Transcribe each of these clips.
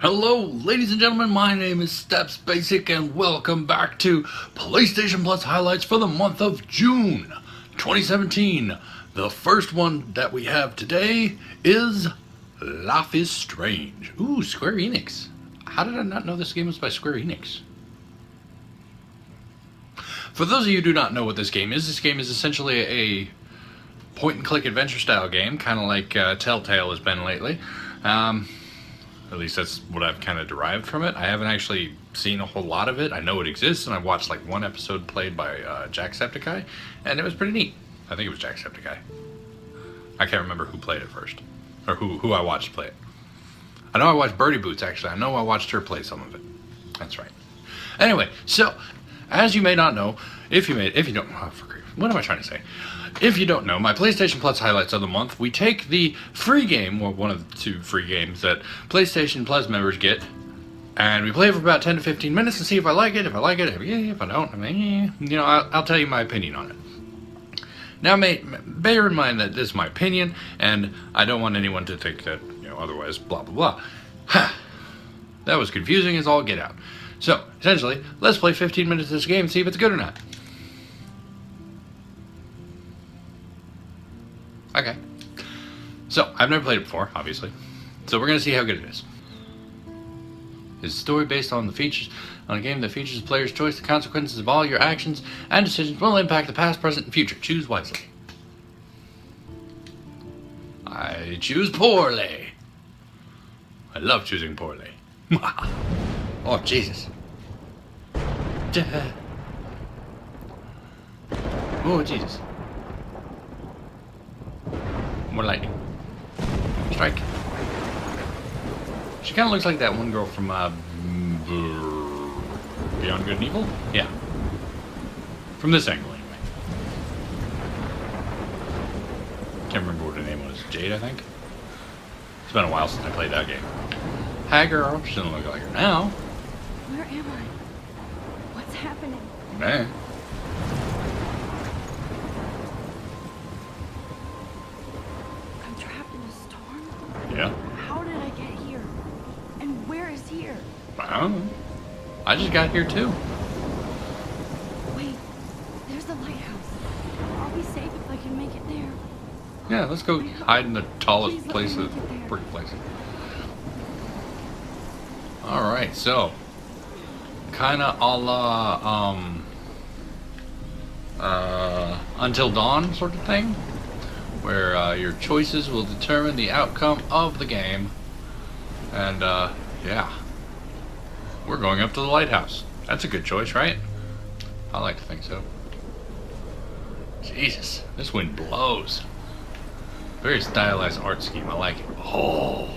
Hello, ladies and gentlemen, my name is StepsBasic and welcome back to PlayStation Plus highlights for the month of June 2017. The first one that we have today is Life is Strange. Ooh, Square Enix. How did I not know this game was by Square Enix? For those of you who do not know what this game is essentially a point-and-click adventure style game, kind of like Telltale has been lately. At least that's what I've kind of derived from it. I haven't actually seen a whole lot of it. I know it exists, and I watched like one episode played by Jacksepticeye, and it was pretty neat. I think it was Jacksepticeye. I can't remember who played it first, or who I watched play it. I know I watched Birdie Boots, actually. I know I watched her play some of it. That's right. Anyway, so, as you may not know, if you don't, oh, for grief, what am I trying to say? If you don't know, my PlayStation Plus highlights of the month, we take the free game, or one of the two free games that PlayStation Plus members get, and we play for about 10 to 15 minutes and see if I like it. If I like it, if I don't, I'll tell you my opinion on it. Now, bear in mind that this is my opinion, and I don't want anyone to think that, otherwise, blah, blah, blah. That was confusing as all get out. So, essentially, let's play 15 minutes of this game and see if it's good or not. Okay. So, I've never played it before, obviously. So we're going to see how good it is. It's a story based on a game that features the player's choice. The consequences of all your actions and decisions will impact the past, present, and future. Choose wisely. I choose poorly. I love choosing poorly. Oh, Jesus. Oh, Jesus. More lightning. Strike. She kind of looks like that one girl from Beyond Good and Evil? Yeah. From this angle, anyway. Can't remember what her name was. Jade, I think? It's been a while since I played that game. Hi, girl. She doesn't look like her now. Where am I? What's happening? Man. Yeah. How did I get here? And where is here? I don't know. I just got here too. Wait, there's the lighthouse. I'll be safe if I can make it there. Yeah, let's go hide in the tallest place, pretty place. Alright, so kinda a la Until Dawn sort of thing, where your choices will determine the outcome of the game. And, yeah. We're going up to the lighthouse. That's a good choice, right? I like to think so. Jesus, this wind blows. Very stylized art scheme, I like it. Oh,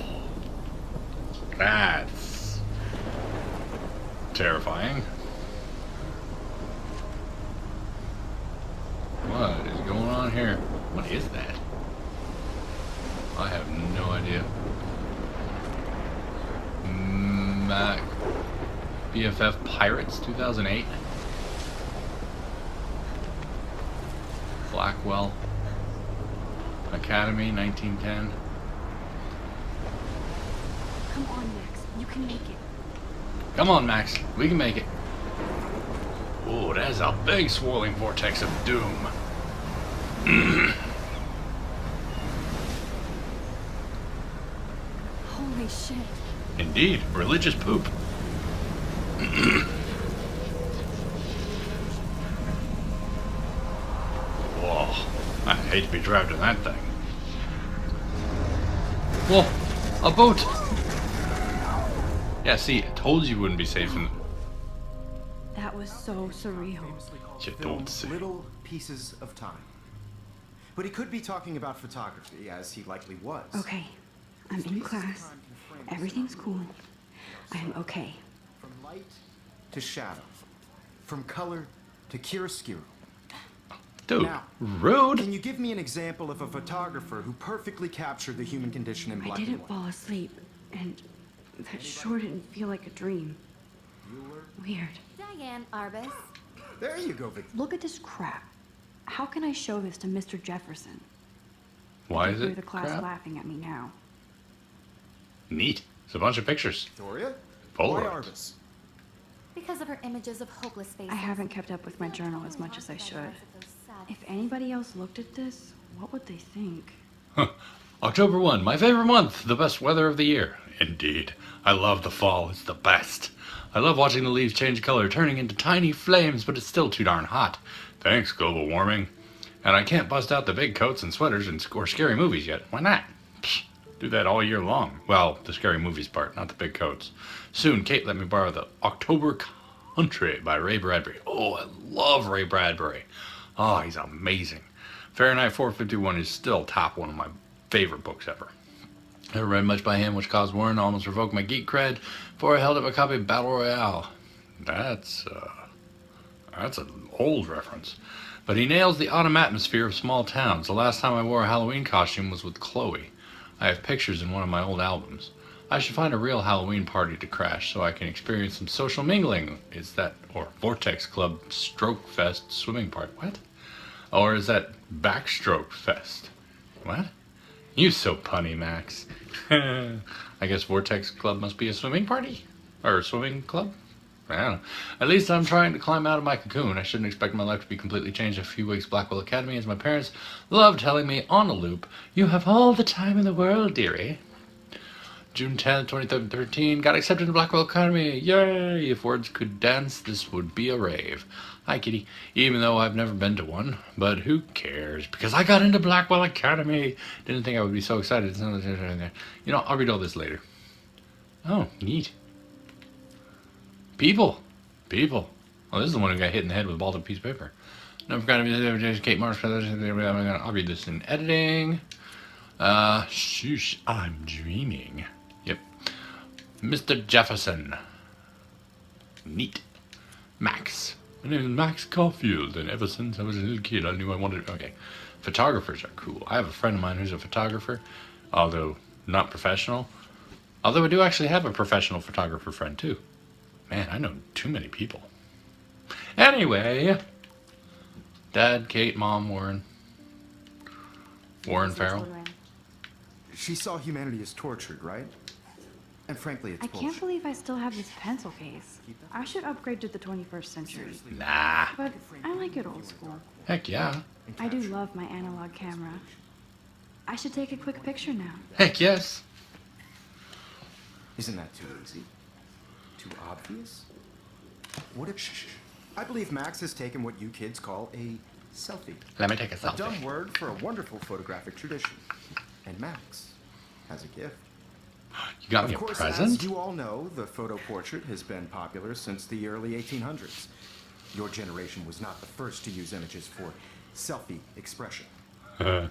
that's terrifying. What is going on here? What is that? I have no idea. Mac BFF Pirates 2008. Blackwell Academy 1910. Come on, Max. You can make it. Come on, Max. We can make it. Oh, that's a big swirling vortex of doom. Holy shit. Indeed, religious poop. Whoa, I hate to be trapped in that thing. Whoa, a boat! Yeah, see, I told you wouldn't be safe in... That was so surreal. You don't say. Little pieces of time. But he could be talking about photography, as he likely was. Okay, I'm in class. Everything's cool. I am okay. From light to shadow. From color to chiaroscuro. Dude, Now, rude. can you give me an example of a photographer who perfectly captured the human condition in I black didn't and white? fall asleep, and that sure didn't feel like a dream. Weird. Diane Arbus. There you go, Vic. Look at this crap. How can I show this to Mr. Jefferson? Why I is can hear it the class crap? laughing at me now. Neat. It's a bunch of pictures. Victoria? Polaroids. Why Arvis? Because of her images of hopeless faces. I haven't kept up with my journal as much as I should. If anybody else looked at this, what would they think? October 1, my favorite month, the best weather of the year. Indeed, I love the fall, it's the best. I love watching the leaves change color, turning into tiny flames, but it's still too darn hot. Thanks, global warming. And I can't bust out the big coats and sweaters or scary movies yet. Why not? Psh, do that all year long. Well, the scary movies part, not the big coats. Soon, Kate let me borrow the October Country by Ray Bradbury. Oh, I love Ray Bradbury. Oh, he's amazing. Fahrenheit 451 is still top one of my favorite books ever. Never read much by him, which caused Warren to almost revoke my geek cred before I held up a copy of Battle Royale. That's an old reference. But he nails the autumn atmosphere of small towns. The last time I wore a Halloween costume was with Chloe. I have pictures in one of my old albums. I should find a real Halloween party to crash so I can experience some social mingling. Is that, or Vortex Club Stroke Fest swimming party? What? Or is that Backstroke Fest? What? You so punny, Max. I guess Vortex Club must be a swimming party? Or a swimming club? I don't know. At least I'm trying to climb out of my cocoon. I shouldn't expect my life to be completely changed in a few weeks Blackwell Academy, as my parents love telling me on a loop, "You have all the time in the world, dearie." June 10th, 2013, got accepted to Blackwell Academy. Yay! If words could dance, this would be a rave. Hi, kitty. Even though I've never been to one. But who cares? Because I got into Blackwell Academy. Didn't think I would be so excited. You know, I'll read all this later. Oh, neat. People. Oh, this is the one who got hit in the head with a bald piece of paper. Never forgot to be Kate Marsh. I'll read this in editing. Shoosh, I'm dreaming. Yep. Mr. Jefferson. Neat. Max. My name is Max Caulfield, and ever since I was a little kid, I knew I wanted... Okay. Photographers are cool. I have a friend of mine who's a photographer, although not professional. Although I do actually have a professional photographer friend, too. Man, I know too many people. Anyway. Dad, Kate, Mom, Warren. Warren Farrell. She saw humanity as tortured, right? And frankly, it's I bullshit. can't believe I still have this pencil case. I should upgrade to the 21st century. Nah. But I like it old school. Heck yeah. I do love my analog camera. I should take a quick picture now. Heck yes. Isn't that too easy? Too obvious? What if... I believe Max has taken what you kids call a selfie. Let me take a A selfie. dumb word for a wonderful photographic tradition. And Max has a gift. You got me Of a course, present? as you all know, the photo portrait has been popular since the early 1800s. Your generation was not the first to use images for selfie expression. Sorry,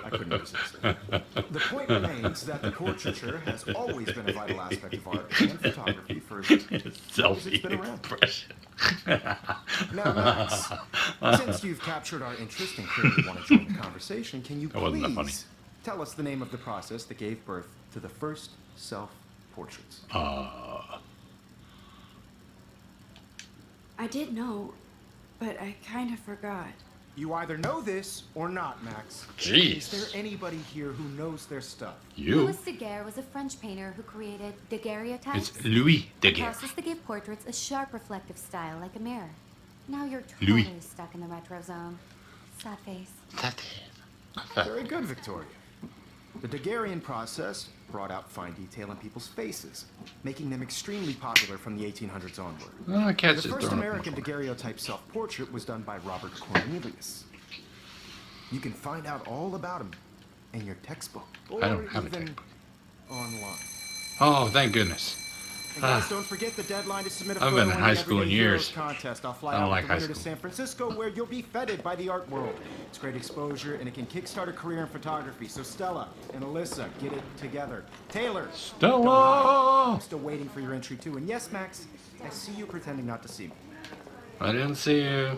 I couldn't resist. The point remains that the portraiture has always been a vital aspect of art and photography for as long as it's Selfie been around. expression. Now, Max, since you've captured our interest and clearly want to join the conversation, can you That wasn't that funny. please tell us the name of the process that gave birth to the first self-portraits? I did know, but I kind of forgot. You either know this or not, Max. Jeez. Is there anybody here who knows their stuff? You? Louis Daguerre was a French painter who created daguerreotypes. It's Louis A Daguerre. process that gave portraits a sharp reflective style like a mirror. Now you're Louis. totally stuck in the retro zone. Sad face. Very good, Victoria. The Daguerrean process brought out fine detail in people's faces, making them extremely popular from the 1800s onward. Oh, cats The just first throwing up American in the corner. daguerreotype self-portrait was done by Robert Cornelius. You can find out all about him in your textbook, or I don't have a even textbook. online. Oh, thank goodness. And guys, don't forget the deadline to submit a I've photo been in in high the school in Everyday Heroes years. contest. I'll fly I don't out like with high the winner to school. San Francisco, where you'll be feted by the art world. It's great exposure, and it can kickstart a career in photography. So Stella and Alyssa, get it together. Taylor, don't hide. I'm still waiting for your entry too. And yes, Max, I see you pretending not to see me. I didn't see you.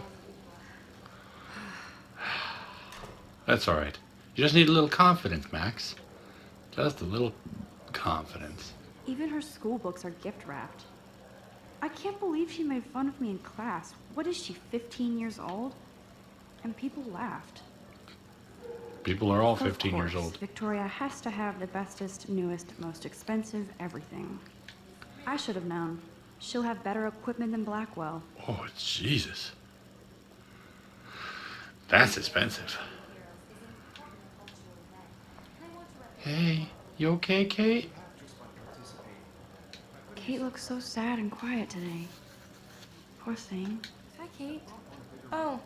That's alright. You just need a little confidence, Max. Just a little confidence. Even her school books are gift wrapped. I can't believe she made fun of me in class. What is she, 15 years old? And people laughed. People are all Of 15 years course, old. Victoria has to have the bestest, newest, most expensive everything. I should have known. She'll have better equipment than Blackwell. Oh, Jesus. That's expensive. Hey, you okay, Kate? Kate looks so sad and quiet today. Poor thing. Hi, Kate. Oh.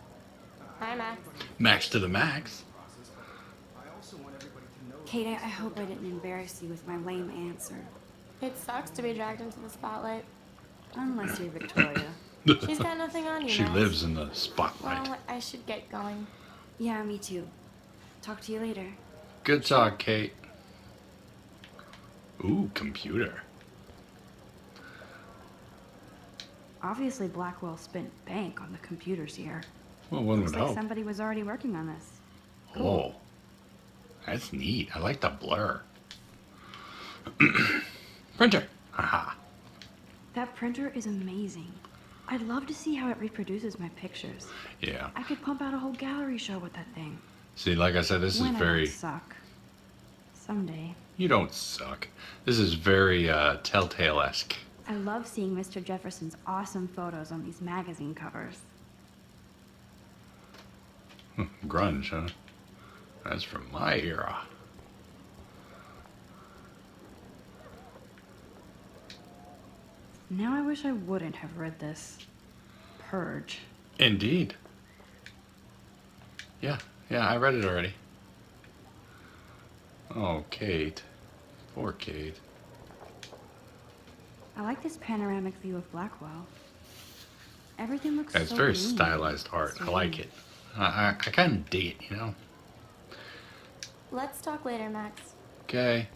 Hi, Max. Max to the max. Kate, I hope I didn't embarrass you with my lame answer. It sucks to be dragged into the spotlight. Unless you're Victoria. She's got nothing on you, She Max. lives in the spotlight. Well, I should get going. Yeah, me too. Talk to you later. Good talk, Kate. Ooh, computer. Obviously, Blackwell spent bank on the computers here. Well, one Looks would like hope. somebody was already working on this. Oh, that's neat. I like the blur. Printer. Haha. That printer is amazing. I'd love to see how it reproduces my pictures. Yeah. I could pump out a whole gallery show with that thing. See, like I said, this is When I very... don't suck. Someday. You don't suck. This is very Telltale-esque. I love seeing Mr. Jefferson's awesome photos on these magazine covers. Grunge, huh? That's from my era. Now I wish I wouldn't have read this. Purge. Indeed. Yeah, I read it already. Oh, Kate. Poor Kate. I like this panoramic view of Blackwell. Everything looks It's so very green. stylized art. I like Serene. it. I kind of dig it, you know? Let's talk later, Max. Okay.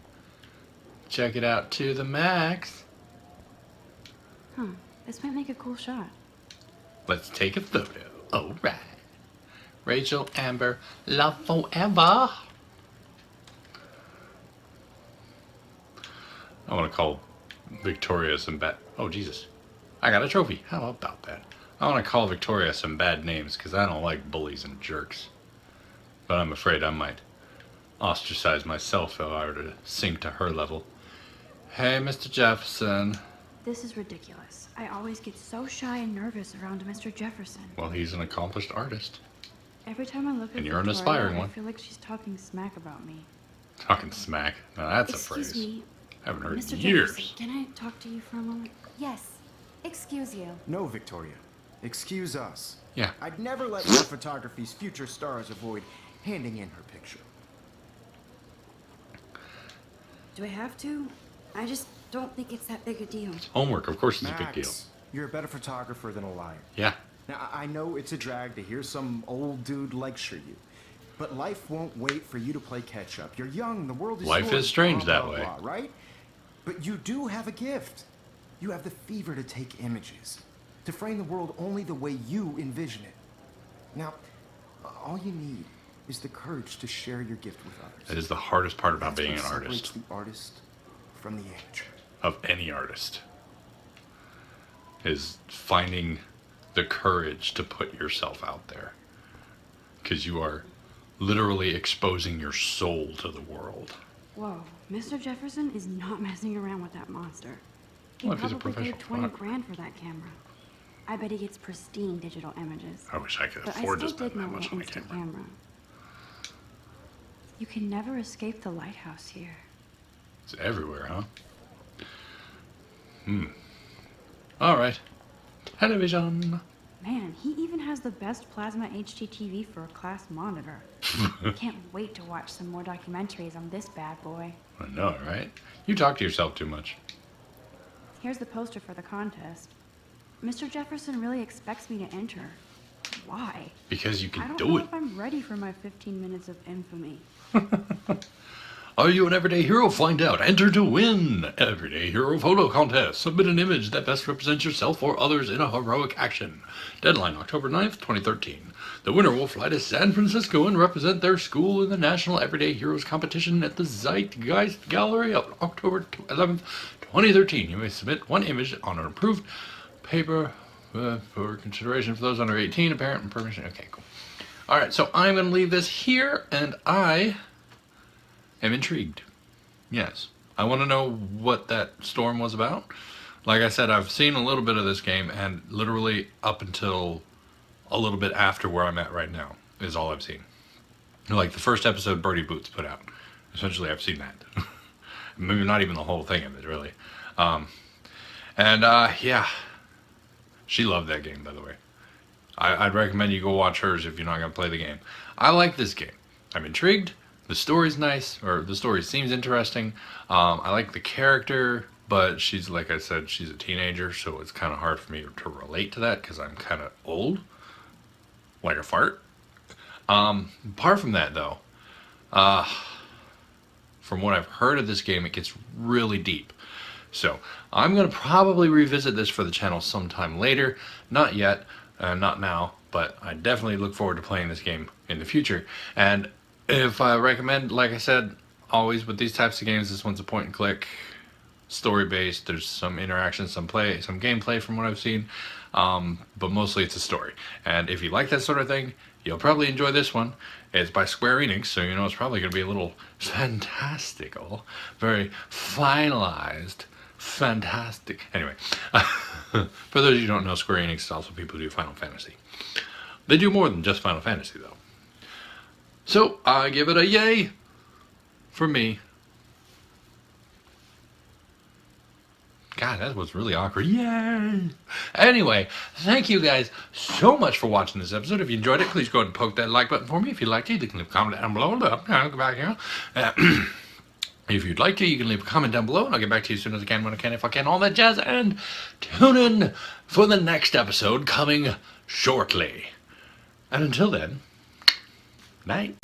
Check it out to the max. Huh. This might make a cool shot. Let's take a photo. Alright. Rachel, Amber, love forever. I want to call Victoria some bad... Oh, Jesus. I got a trophy. How about that? I want to call Victoria some bad names because I don't like bullies and jerks. But I'm afraid I might ostracize myself if I were to sink to her level. Hey, Mr. Jefferson. This is ridiculous. I always get so shy and nervous around Mr. Jefferson. Well, he's an accomplished artist. Every time I look at And you're an Victoria, aspiring I one. feel like she's talking smack about me. Talking smack. Now that's a Excuse phrase me, I haven't heard Mr. in years. Jefferson, can I talk to you for a moment? Yes. Excuse you. No, Victoria. Excuse us. Yeah. I'd never let your photography's future stars avoid handing in her picture. Do I have to? I just don't think it's that big a deal. Homework, of course, is a big deal. Max, you're a better photographer than a liar. Yeah. Now, I know it's a drag to hear some old dude lecture you, but life won't wait for you to play catch up. You're young, the world is Life yours, is strange blah, that blah, way. blah, right? But you do have a gift. You have the fever to take images, to frame the world only the way you envision it. Now, all you need is the courage to share your gift with others. That is the hardest part about That's being an what artist. separates the artist from the amateur. Of any artist. Is finding the courage to put yourself out there. Because you are literally exposing your soul to the world. Whoa, Mr. Jefferson is not messing around with that monster. He Well, if he's a probably paid professional 20 photographer. grand for that camera. I bet he gets pristine digital images. I wish I could But I afford to still spend did that know much an on my instant camera. camera. You can never escape the lighthouse here. It's everywhere, huh? Alright. Television. Man, he even has the best plasma HDTV for a class monitor. Can't wait to watch some more documentaries on this bad boy. I know, right? You talk to yourself too much. Here's the poster for the contest. Mr. Jefferson really expects me to enter. Why? Because you I can don't do know it. if I'm ready for my 15 minutes of infamy. Are you an everyday hero? Find out. Enter to win. Everyday Hero Photo Contest. Submit an image that best represents yourself or others in a heroic action. Deadline October 9th, 2013. The winner will fly to San Francisco and represent their school in the National Everyday Heroes Competition at the Zeitgeist Gallery on October 11th, 2013. You may submit one image on an approved paper for consideration for those under 18, apparent and permission. Okay, cool. Alright, so I'm going to leave this here, and I am intrigued. Yes. I want to know what that storm was about. Like I said, I've seen a little bit of this game, and literally up until a little bit after where I'm at right now is all I've seen. Like the first episode Birdie Boots put out. Essentially, I've seen that. Maybe not even the whole thing of it, really. Yeah. She loved that game, by the way. I'd recommend you go watch hers if you're not going to play the game. I like this game. I'm intrigued. The story's nice, or the story seems interesting. I like the character, but she's, like I said, she's a teenager, so it's kind of hard for me to relate to that because I'm kind of old. Like a fart. Apart from that, though, from what I've heard of this game, it gets really deep. So I'm going to probably revisit this for the channel sometime later. Not yet, not now, but I definitely look forward to playing this game in the future. And if I recommend, like I said, always with these types of games, this one's a point and click, story based. There's some interaction, some gameplay from what I've seen, but mostly it's a story. And if you like that sort of thing, you'll probably enjoy this one. It's by Square Enix, so you know it's probably going to be a little fantastical, very finalized, fantastic. Anyway, for those of you who don't know, Square Enix is also people who do Final Fantasy. They do more than just Final Fantasy, though. So I give it a yay for me. God, that was really awkward. Yay! Anyway, thank you guys so much for watching this episode. If you enjoyed it, please go ahead and poke that like button for me. If you liked it, you can leave a comment down below. I'll go back here. If you'd like to, you can leave a comment down below, and I'll get back to you as soon as I can, when I can, if I can, all that jazz. And tune in for the next episode coming shortly. And until then, night.